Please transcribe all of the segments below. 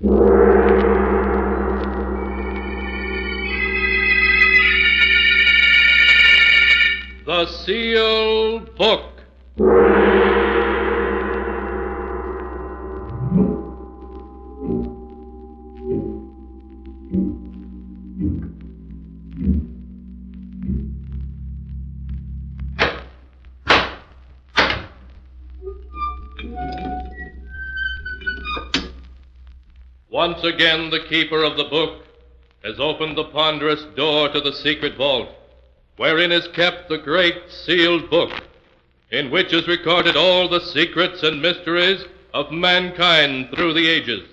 The Sealed Book. Once again, the keeper of the book has opened the ponderous door to the secret vault, wherein is kept the great sealed book, in which is recorded all the secrets and mysteries of mankind through the ages.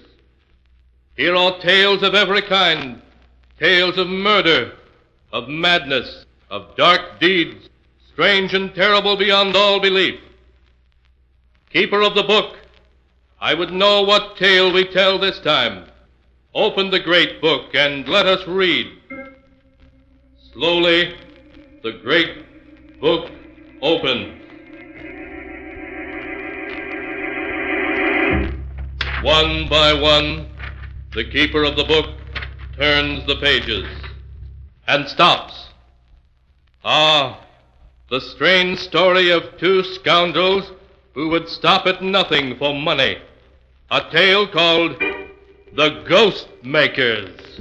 Here are tales of every kind, tales of murder, of madness, of dark deeds, strange and terrible beyond all belief. Keeper of the book, I would know what tale we tell this time. Open the great book and let us read. Slowly, the great book opens. One by one, the keeper of the book turns the pages and stops. Ah, the strange story of two scoundrels who would stop at nothing for money. A tale called The Ghost Makers.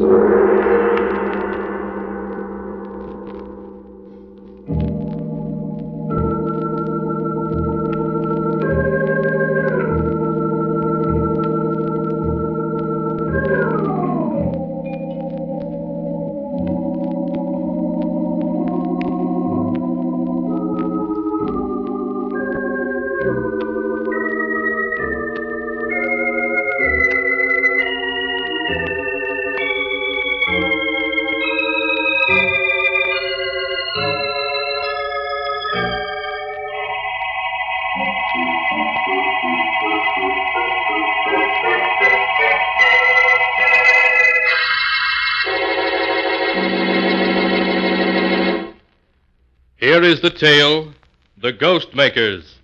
Here is the tale, The Ghost Makers,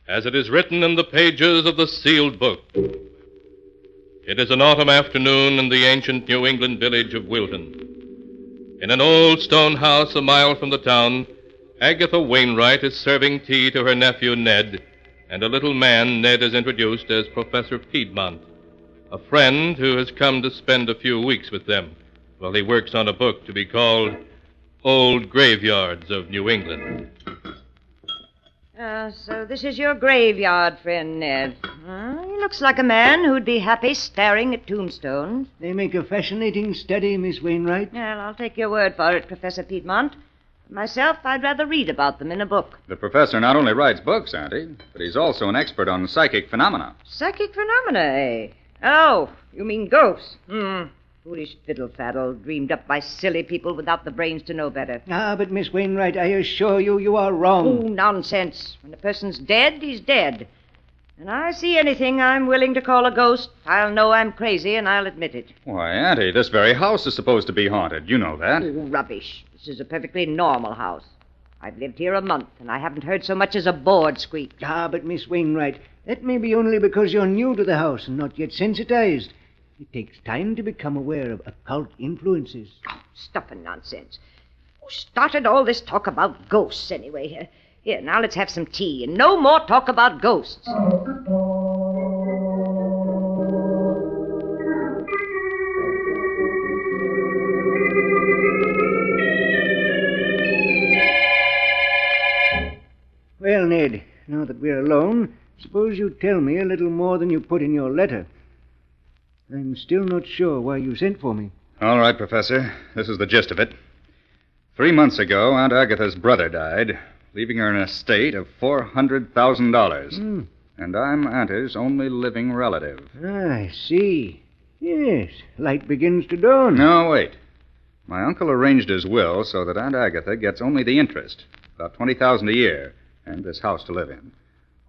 as it is written in the pages of the sealed book. It is an autumn afternoon in the ancient New England village of Wilton. In an old stone house a mile from the town, Agatha Wainwright is serving tea to her nephew Ned, and a little man Ned has introduced as Professor Piedmont, a friend who has come to spend a few weeks with them while he works on a book to be called Old Graveyards of New England. So this is your graveyard, friend Ned. He looks like a man who'd be happy staring at tombstones. They make a fascinating study, Miss Wainwright. Well, I'll take your word for it, Professor Piedmont. Myself, I'd rather read about them in a book. The professor not only writes books, Auntie, but he's also an expert on psychic phenomena. Psychic phenomena, eh? Oh, you mean ghosts. Foolish fiddle-faddle, dreamed up by silly people without the brains to know better. But Miss Wainwright, I assure you, you are wrong. Oh, nonsense. When a person's dead, he's dead. And I see anything I'm willing to call a ghost, I'll know I'm crazy, and I'll admit it. Why, Auntie, this very house is supposed to be haunted. You know that. Oh, rubbish. This is a perfectly normal house. I've lived here a month, and I haven't heard so much as a board squeak. But Miss Wainwright, that may be only because you're new to the house and not yet sensitized. It takes time to become aware of occult influences. Oh, stuff and nonsense. Who started all this talk about ghosts, anyway? Here, now let's have some tea, and no more talk about ghosts. Well, Ned, now that we're alone, suppose you tell me a little more than you put in your letter. I'm still not sure why you sent for me. All right, Professor. This is the gist of it. 3 months ago, Aunt Agatha's brother died, leaving her an estate of $400,000. And I'm Auntie's only living relative. I see. Yes, light begins to dawn. No, wait. My uncle arranged his will so that Aunt Agatha gets only the interest, about $20,000 a year, and this house to live in.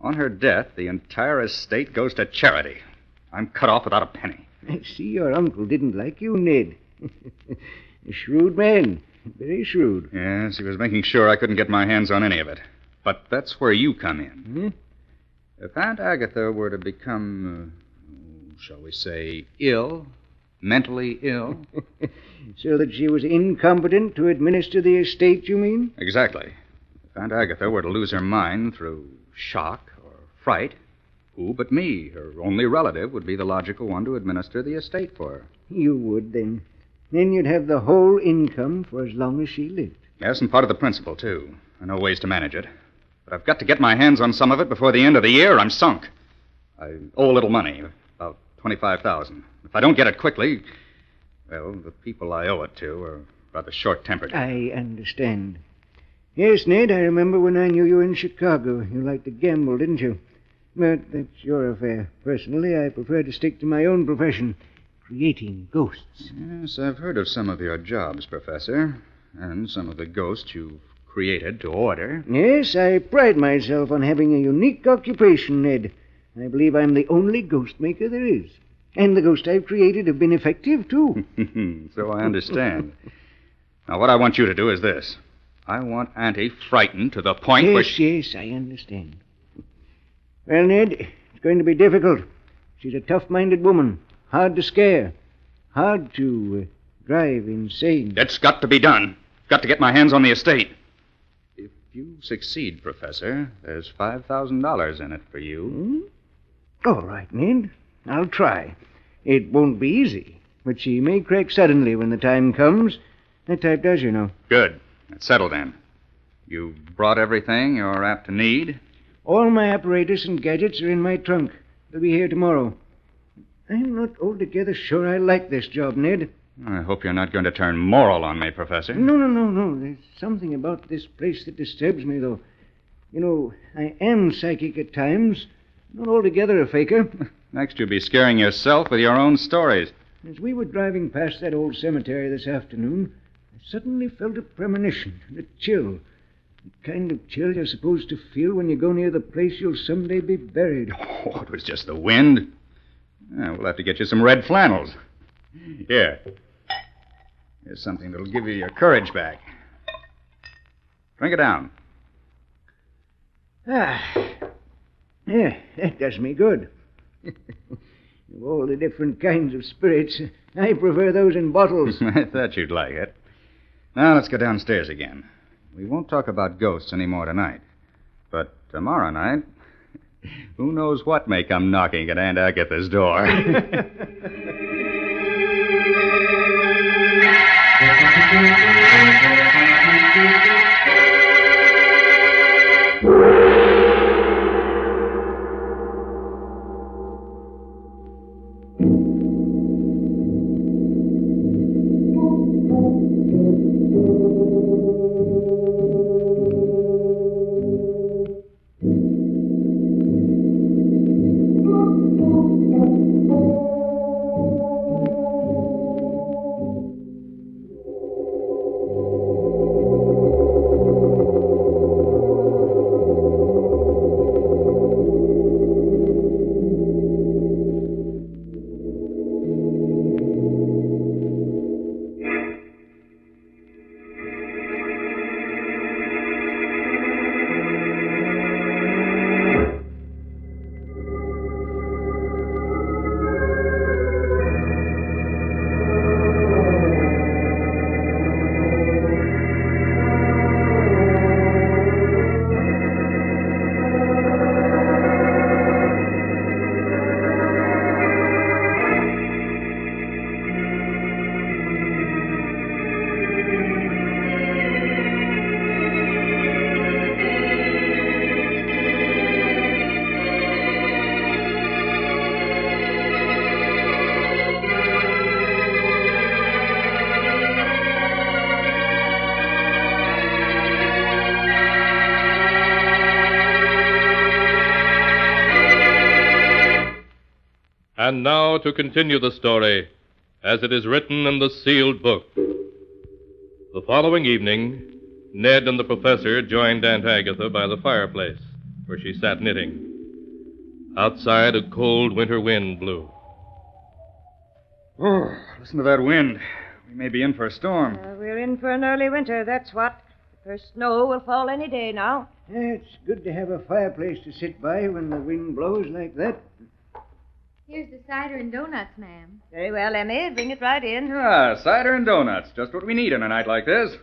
On her death, the entire estate goes to charity. I'm cut off without a penny. I see your uncle didn't like you, Ned. A shrewd man. Very shrewd. Yes, he was making sure I couldn't get my hands on any of it. But that's where you come in. If Aunt Agatha were to become shall we say, ill? Mentally ill? So that she was incompetent to administer the estate, you mean? Exactly. If Aunt Agatha were to lose her mind through shock or fright, who but me, her only relative, would be the logical one to administer the estate for her? You would, then. Then you'd have the whole income for as long as she lived. Yes, and part of the principal, too. I know ways to manage it. But I've got to get my hands on some of it before the end of the year, or I'm sunk. I owe a little money, about $25,000. If I don't get it quickly, well, the people I owe it to are rather short-tempered. I understand. Yes, Ned, I remember when I knew you in Chicago. You liked to gamble, didn't you? But that's your affair. Personally, I prefer to stick to my own profession, creating ghosts. Yes, I've heard of some of your jobs, Professor, and some of the ghosts you've created to order. Yes, I pride myself on having a unique occupation, Ned. I believe I'm the only ghost maker there is. And the ghosts I've created have been effective, too. So I understand. Now, what I want you to do is this. I want Auntie frightened to the point where she... Yes, I understand. Well, Ned, it's going to be difficult. She's a tough-minded woman. Hard to scare. Hard to drive insane. It's got to be done. Got to get my hands on the estate. If you succeed, Professor, there's $5,000 in it for you. All right, Ned. I'll try. It won't be easy, but she may crack suddenly when the time comes. That type does, you know. Good. That's settled then. You brought everything you're apt to need? All my apparatus and gadgets are in my trunk. They'll be here tomorrow. I'm not altogether sure I like this job, Ned. I hope you're not going to turn moral on me, Professor. No. There's something about this place that disturbs me, though. You know, I am psychic at times. Not altogether a faker. Next, you'll be scaring yourself with your own stories. As we were driving past that old cemetery this afternoon, I suddenly felt a premonition, a chill. The kind of chill you're supposed to feel when you go near the place you'll someday be buried. Oh, it was just the wind. We'll have to get you some red flannels. Here. Here's something that'll give you your courage back. Drink it down. Yeah, that does me good. Of all the different kinds of spirits, I prefer those in bottles. I thought you'd like it. Now, let's go downstairs again. We won't talk about ghosts any more tonight. But tomorrow night, who knows what may come knocking at Aunt Agatha's door. And now to continue the story as it is written in the sealed book. The following evening, Ned and the professor joined Aunt Agatha by the fireplace, where she sat knitting. Outside, a cold winter wind blew. Oh, listen to that wind. We may be in for a storm. We're in for an early winter, that's what. The first snow will fall any day now. It's good to have a fireplace to sit by when the wind blows like that. Here's the cider and donuts, ma'am. Very well, Emmy. Bring it right in. Ah, cider and donuts. Just what we need on a night like this.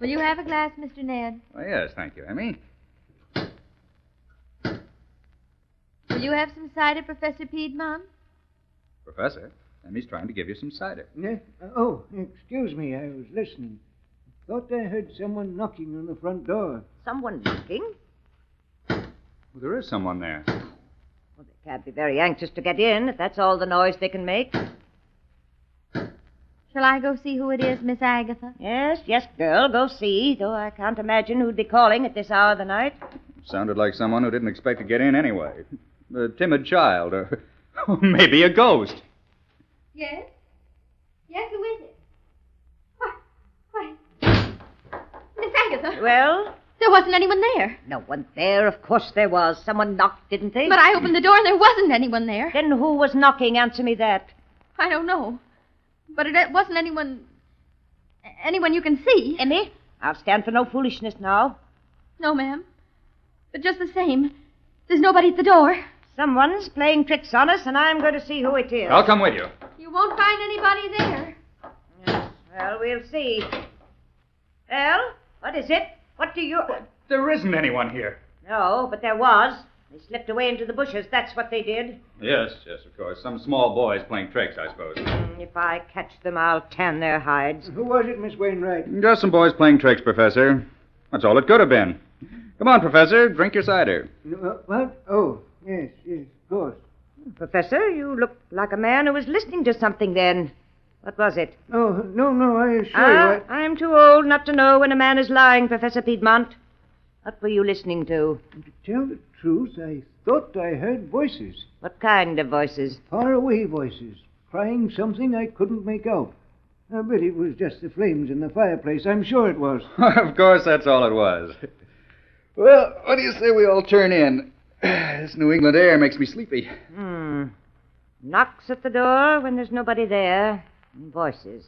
Will you have a glass, Mr. Ned? Oh, yes, thank you, Emmy. Will you have some cider, Professor Piedmont? Professor, Emmy's trying to give you some cider. Oh, excuse me. I was listening. Thought I heard someone knocking on the front door. Someone knocking? Well, there is someone there. Well, they can't be very anxious to get in if that's all the noise they can make. Shall I go see who it is, Miss Agatha? Yes, girl, go see, though I can't imagine who'd be calling at this hour of the night. Sounded like someone who didn't expect to get in anyway. A timid child, or maybe a ghost. Yes? Yes, who is it? Why, Miss Agatha. Well? There wasn't anyone there. No one there. Of course there was. Someone knocked, didn't they? But I opened the door and there wasn't anyone there. Then who was knocking? Answer me that. I don't know. But it wasn't anyone you can see. Emmy, I'll stand for no foolishness now. No, ma'am. But just the same, there's nobody at the door. Someone's playing tricks on us, and I'm going to see who it is. I'll come with you. You won't find anybody there. Yes, well, we'll see. Well, what is it? What do you... There isn't anyone here. No, but there was. They slipped away into the bushes. That's what they did. Yes, of course. Some small boys playing tricks, I suppose. If I catch them, I'll tan their hides. Who was it, Miss Wainwright? Just some boys playing tricks, Professor. That's all it could have been. Come on, Professor. Drink your cider. What? Oh, yes, of course. Professor, you look like a man who was listening to something then. What was it? Oh, no, I assure you. I'm too old not to know when a man is lying, Professor Piedmont. What were you listening to? To tell the truth, I thought I heard voices. What kind of voices? Faraway voices, crying something I couldn't make out. I bet it was just the flames in the fireplace. I'm sure it was. Of course, that's all it was. Well, what do you say we all turn in? This New England air makes me sleepy. Knocks at the door when there's nobody there. And voices.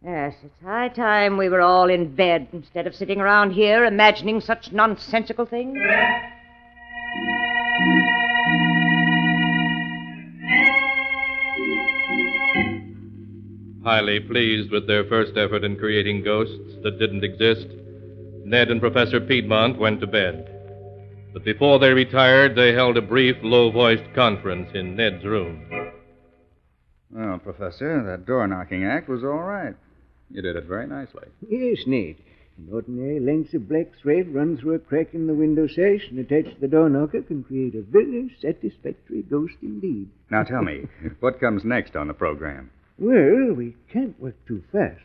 Yes, it's high time we were all in bed instead of sitting around here imagining such nonsensical things. Highly pleased with their first effort in creating ghosts that didn't exist, Ned and Professor Piedmont went to bed. But before they retired, they held a brief, low-voiced conference in Ned's room. Well, Professor, that door-knocking act was all right. You did it very nicely. Yes, Ned. An ordinary length of black thread run through a crack in the window sash and attached to the door knocker can create a very satisfactory ghost indeed. Now tell me, what comes next on the program? Well, we can't work too fast.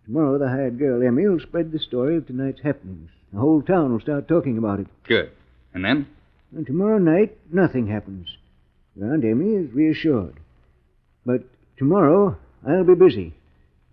Tomorrow the hired girl, Emmy, will spread the story of tonight's happenings. The whole town will start talking about it. Good. And then? And tomorrow night, nothing happens. Your Aunt Emmy is reassured. But tomorrow, I'll be busy.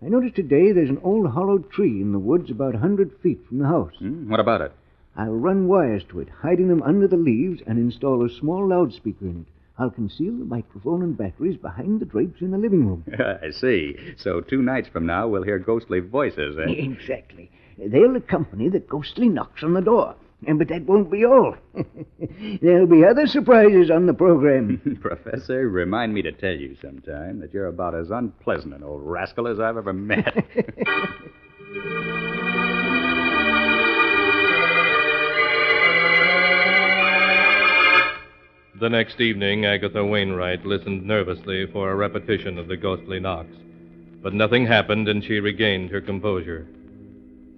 I noticed today there's an old hollow tree in the woods about 100 feet from the house. What about it? I'll run wires to it, hiding them under the leaves, and install a small loudspeaker in it. I'll conceal the microphone and batteries behind the drapes in the living room. I see. So 2 nights from now, we'll hear ghostly voices, eh? Exactly. They'll accompany the ghostly knocks on the door. But that won't be all. There'll be other surprises on the program. Professor, remind me to tell you sometime that you're about as unpleasant an old rascal as I've ever met. The next evening, Agatha Wainwright listened nervously for a repetition of the ghostly knocks. But nothing happened, and she regained her composure.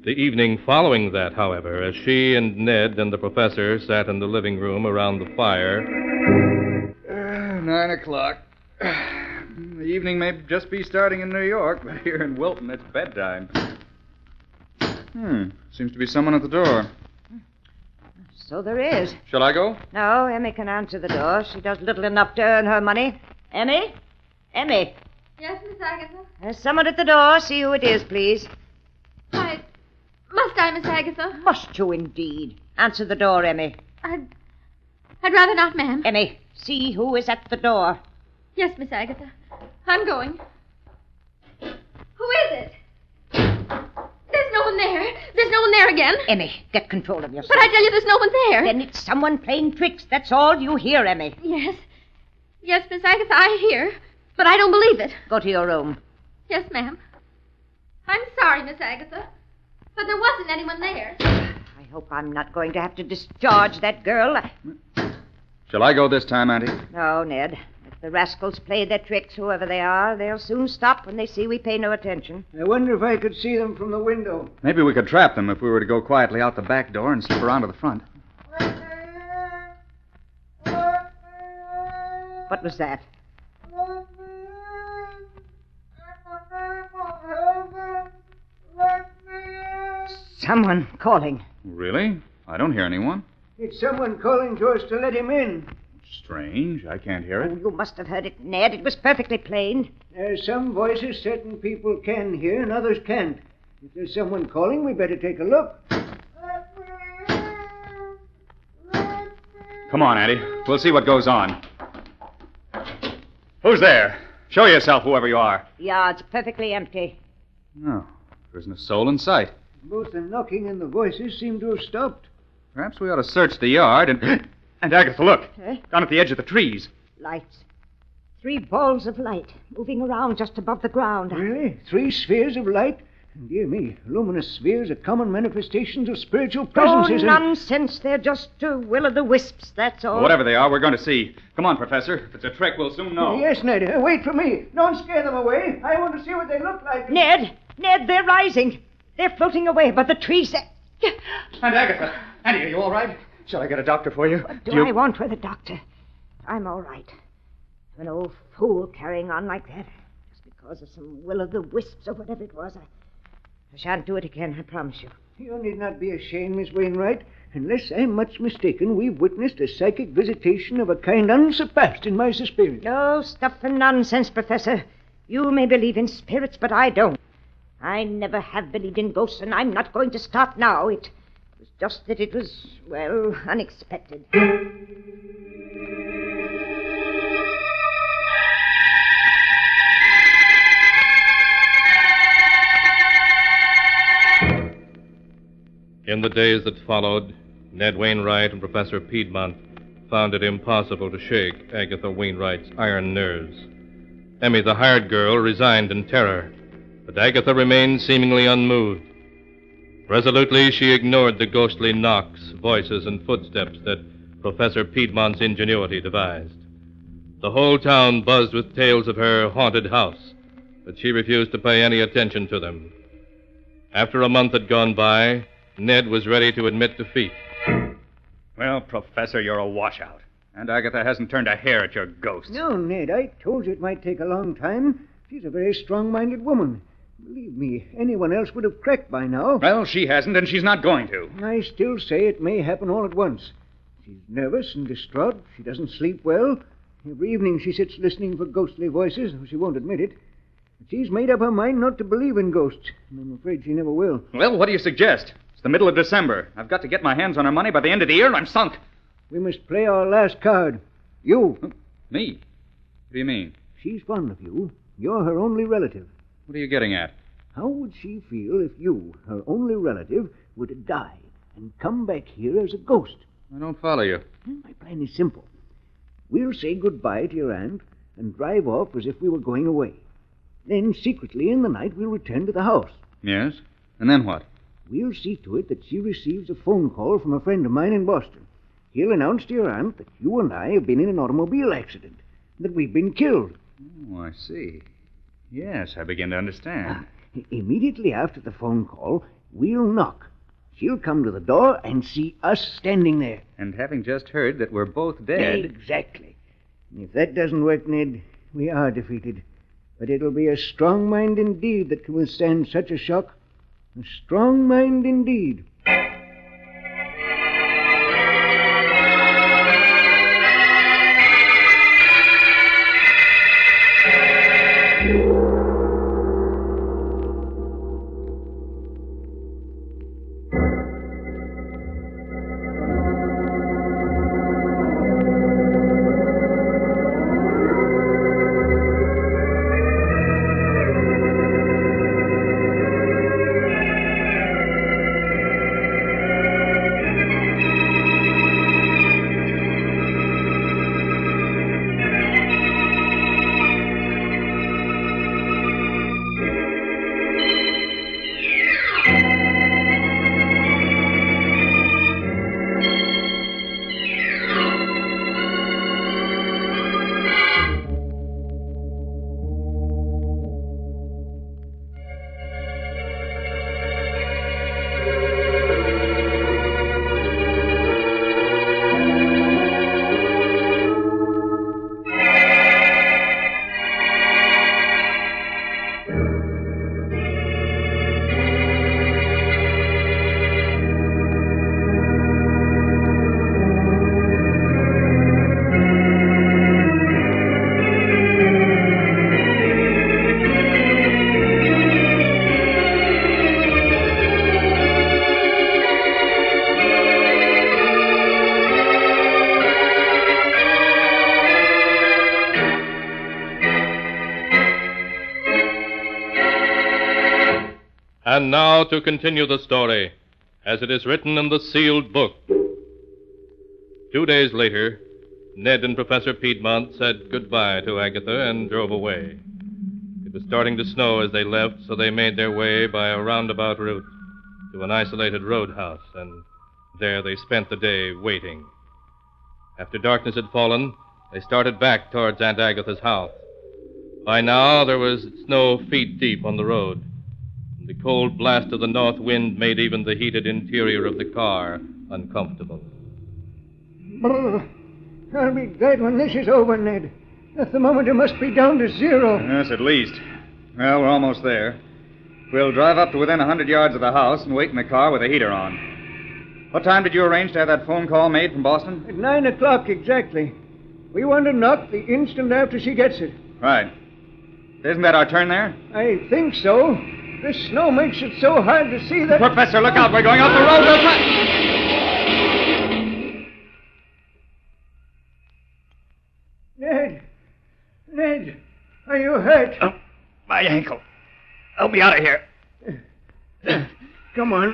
The evening following that, however, as she and Ned and the professor sat in the living room around the fire... 9 o'clock. The evening may just be starting in New York, but here in Wilton, it's bedtime. Seems to be someone at the door. So there is. Shall I go? No, Emmy can answer the door. She does little enough to earn her money. Emmy? Emmy? Yes, Miss Agatha? There's someone at the door. See who it is, please. Must I, Miss Agatha? Must you, indeed. Answer the door, Emmy. I'd rather not, ma'am. Emmy, see who is at the door. Yes, Miss Agatha. I'm going. Who is it? There's no one there. There's no one there again. Emmy, get control of yourself. But I tell you, there's no one there. Then it's someone playing tricks. That's all you hear, Emmy. Yes. Yes, Miss Agatha, I hear. But I don't believe it. Go to your room. Yes, ma'am. I'm sorry, Miss Agatha. But there wasn't anyone there. I hope I'm not going to have to discharge that girl. Shall I go this time, Auntie? No, Ned. If the rascals play their tricks, whoever they are, they'll soon stop when they see we pay no attention. I wonder if I could see them from the window. Maybe we could trap them if we were to go quietly out the back door and slip around to the front. What was that? Someone calling. Really? I don't hear anyone. It's someone calling to us to let him in. Strange. I can't hear Oh, it. you must have heard it, Ned. It was perfectly plain. There's some voices certain people can hear and others can't. If there's someone calling, we better take a look. Come on, Auntie. We'll see what goes on. Who's there? Show yourself, whoever you are. The yard's perfectly empty. No, there isn't a soul in sight. Both the knocking and the voices seem to have stopped. Perhaps we ought to search the yard and... And Agatha, look. Huh? Down at the edge of the trees. Lights. 3 balls of light moving around just above the ground. Really? 3 spheres of light? Dear me, luminous spheres are common manifestations of spiritual Oh, presences. nonsense. They're just will-o'-the-wisps, that's all. Whatever they are, we're going to see. Come on, Professor. If it's a trick, we'll soon know. Yes, Ned. Wait for me. Don't scare them away. I want to see what they look like. Ned, they're rising. They're floating away above the trees. And Agatha. Annie, are you all right? Shall I get a doctor for you? What do I want with a doctor? I'm all right. An old fool carrying on like that. Just because of some will-o'-the-wisps or whatever it was. I shan't do it again, I promise you. You need not be ashamed, Miss Wainwright. Unless I'm much mistaken, we've witnessed a psychic visitation of a kind unsurpassed in my experience. No stuff and nonsense, Professor. You may believe in spirits, but I don't. I never have believed in ghosts, and I'm not going to start now. It was just that it was, well, unexpected. In the days that followed, Ned Wainwright and Professor Piedmont found it impossible to shake Agatha Wainwright's iron nerves. Emmy, the hired girl, resigned in terror, but Agatha remained seemingly unmoved. Resolutely, she ignored the ghostly knocks, voices, and footsteps that Professor Piedmont's ingenuity devised. The whole town buzzed with tales of her haunted house, but she refused to pay any attention to them. After a month had gone by, Ned was ready to admit defeat. Well, Professor, you're a washout. And Agatha hasn't turned a hair at your ghost. No, Ned, I told you it might take a long time. She's a very strong-minded woman. Believe me, anyone else would have cracked by now. Well, she hasn't, and she's not going to. I still say it may happen all at once. She's nervous and distraught. She doesn't sleep well. Every evening she sits listening for ghostly voices, though she won't admit it. But she's made up her mind not to believe in ghosts, and I'm afraid she never will. Well, what do you suggest? It's the middle of December. I've got to get my hands on her money by the end of the year, and I'm sunk. We must play our last card. You. Me? What do you mean? She's fond of you. You're her only relative. What are you getting at? How would she feel if you, her only relative, were to die and come back here as a ghost? I don't follow you. My plan is simple. We'll say goodbye to your aunt and drive off as if we were going away. Then, secretly, in the night, we'll return to the house. Yes? And then what? We'll see to it that she receives a phone call from a friend of mine in Boston. He'll announce to your aunt that you and I have been in an automobile accident, that we've been killed. Oh, I see. Yes, I begin to understand. Immediately after the phone call, we'll knock. She'll come to the door and see us standing there. And having just heard that we're both dead... Exactly. And if that doesn't work, Ned, we are defeated. But it'll be a strong mind indeed that can withstand such a shock. A strong mind indeed. And now to continue the story, as it is written in the sealed book. 2 days later, Ned and Professor Piedmont said goodbye to Agatha and drove away. It was starting to snow as they left, so they made their way by a roundabout route to an isolated roadhouse, and there they spent the day waiting. After darkness had fallen, they started back towards Aunt Agatha's house. By now, there was snow feet deep on the road, and the cold blast of the north wind made even the heated interior of the car uncomfortable. Brr. I'll be glad when this is over, Ned. The thermometer must be down to 0. Yes, at least. Well, we're almost there. We'll drive up to within 100 yards of the house and wait in the car with the heater on. What time did you arrange to have that phone call made from Boston? At 9 o'clock exactly. We want to knock the instant after she gets it. Right. Isn't that our turn there? I think so. This snow makes it so hard to see that... Professor, look out. We're going off the road. Ned, are you hurt? Oh, my ankle. Help me out of here. Come on.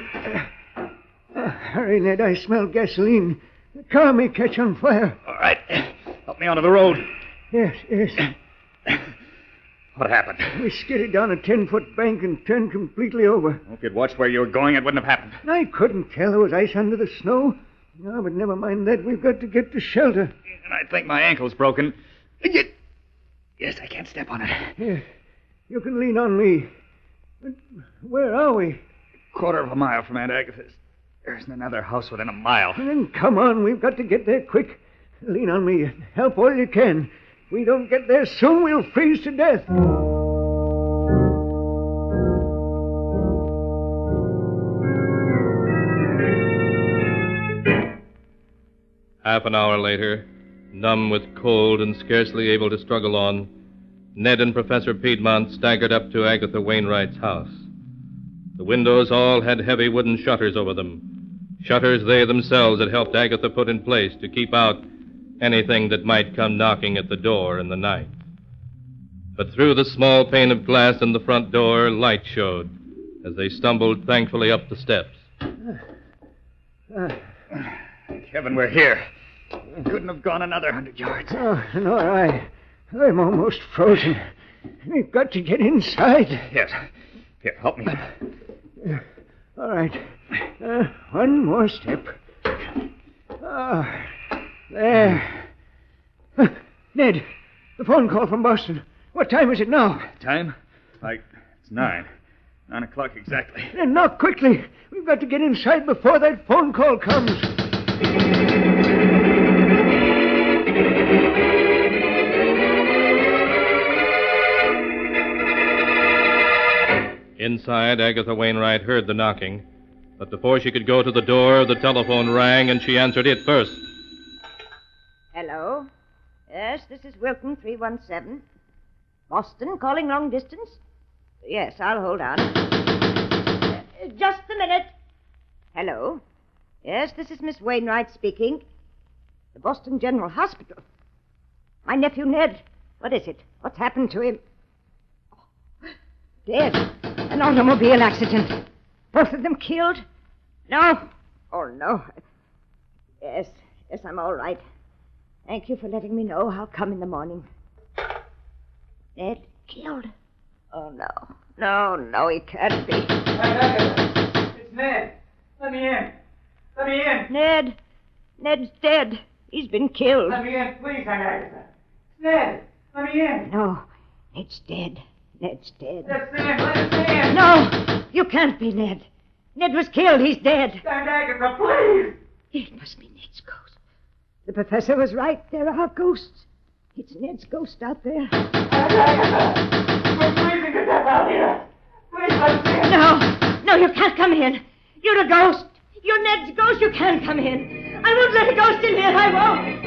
Hurry, Ned. I smell gasoline. The car may catch on fire. All right. Help me onto the road. Yes. What happened? We skidded down a 10-foot bank and turned completely over. If you'd watched where you were going, it wouldn't have happened. I couldn't tell. There was ice under the snow. No, but never mind that. We've got to get to shelter. And I think my ankle's broken. Yes, I can't step on it. Here, you can lean on me. But where are we? Quarter of a mile from Aunt Agatha's. There isn't another house within a mile. Then come on. We've got to get there quick. Lean on me. Help all you can. If we don't get there soon, we'll freeze to death. Half an hour later, numb with cold and scarcely able to struggle on, Ned and Professor Piedmont staggered up to Agatha Wainwright's house. The windows all had heavy wooden shutters over them, shutters they themselves had helped Agatha put in place to keep out anything that might come knocking at the door in the night. But through the small pane of glass in the front door, light showed as they stumbled thankfully up the steps. Thank heaven we're here. Couldn't have gone another 100 yards. Oh, nor I'm almost frozen. We've got to get inside. Yes. Here, help me. All right. One more step. There. Ned, the phone call from Boston. What time is it now? Time? It's 9. 9 o'clock exactly. Then knock quickly. We've got to get inside before that phone call comes. Inside, Agatha Wainwright heard the knocking, but before she could go to the door, the telephone rang and she answered it first. Hello? Yes, this is Wilton 317. Boston, calling long distance? Yes, I'll hold on. Just a minute. Hello? Yes, this is Miss Wainwright speaking. The Boston General Hospital. My nephew Ned. What is it? What's happened to him? Oh, dead. An automobile accident. Both of them killed? No. Oh, no. Yes, I'm all right. Thank you for letting me know. I'll come in the morning. Ned killed? Oh, no. No, he can't be. It's Ned. Let me in. Let me in. Ned's dead. He's been killed. Let me in, please, Aunt Agatha. Ned, let me in. No, Ned's dead. Ned's dead. Let us in. No, you can't be Ned. Ned was killed. He's dead. Aunt Agatha, please. It must be Ned's ghost. The professor was right. There are ghosts. It's Ned's ghost out there. Aunt Agatha, we're freezing to death out here. Please let us in. No, you can't come in. You're a ghost. You're Ned's ghost. You can't come in. I won't let a ghost in here. I won't.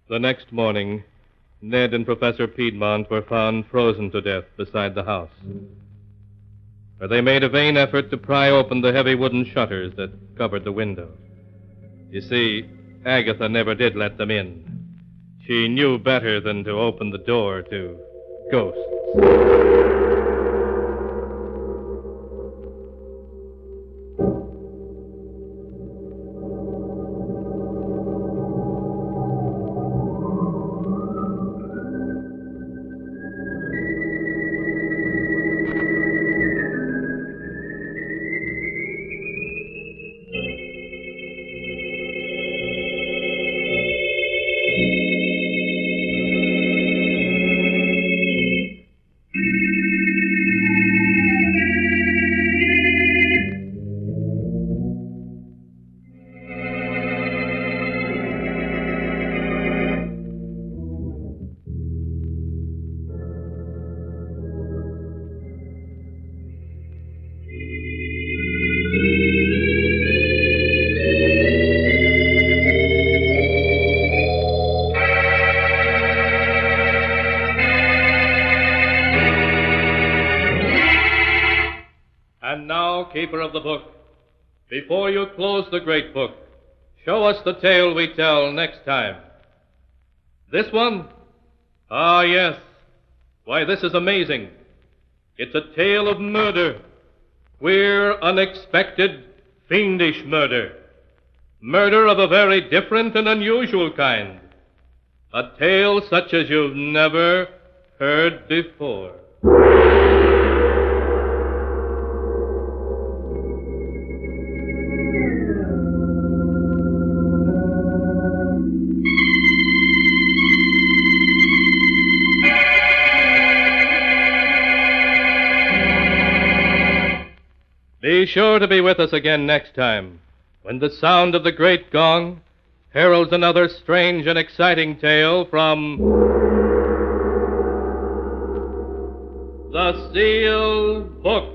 The next morning, Ned and Professor Piedmont were found frozen to death beside the house, where they made a vain effort to pry open the heavy wooden shutters that covered the window. You see, Agatha never did let them in. She knew better than to open the door to ghosts. And now, keeper of the book, before you close the great book, show us the tale we tell next time. This one? Ah, yes. Why, this is amazing. It's a tale of murder. Queer, unexpected, fiendish murder. Murder of a very different and unusual kind. A tale such as you've never heard before. Be sure to be with us again next time, when the sound of the great gong heralds another strange and exciting tale from The Sealed Book.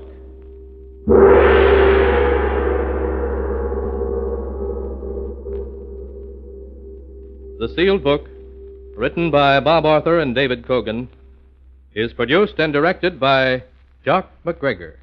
The Sealed Book, written by Bob Arthur and David Cogan, is produced and directed by Jock MacGregor.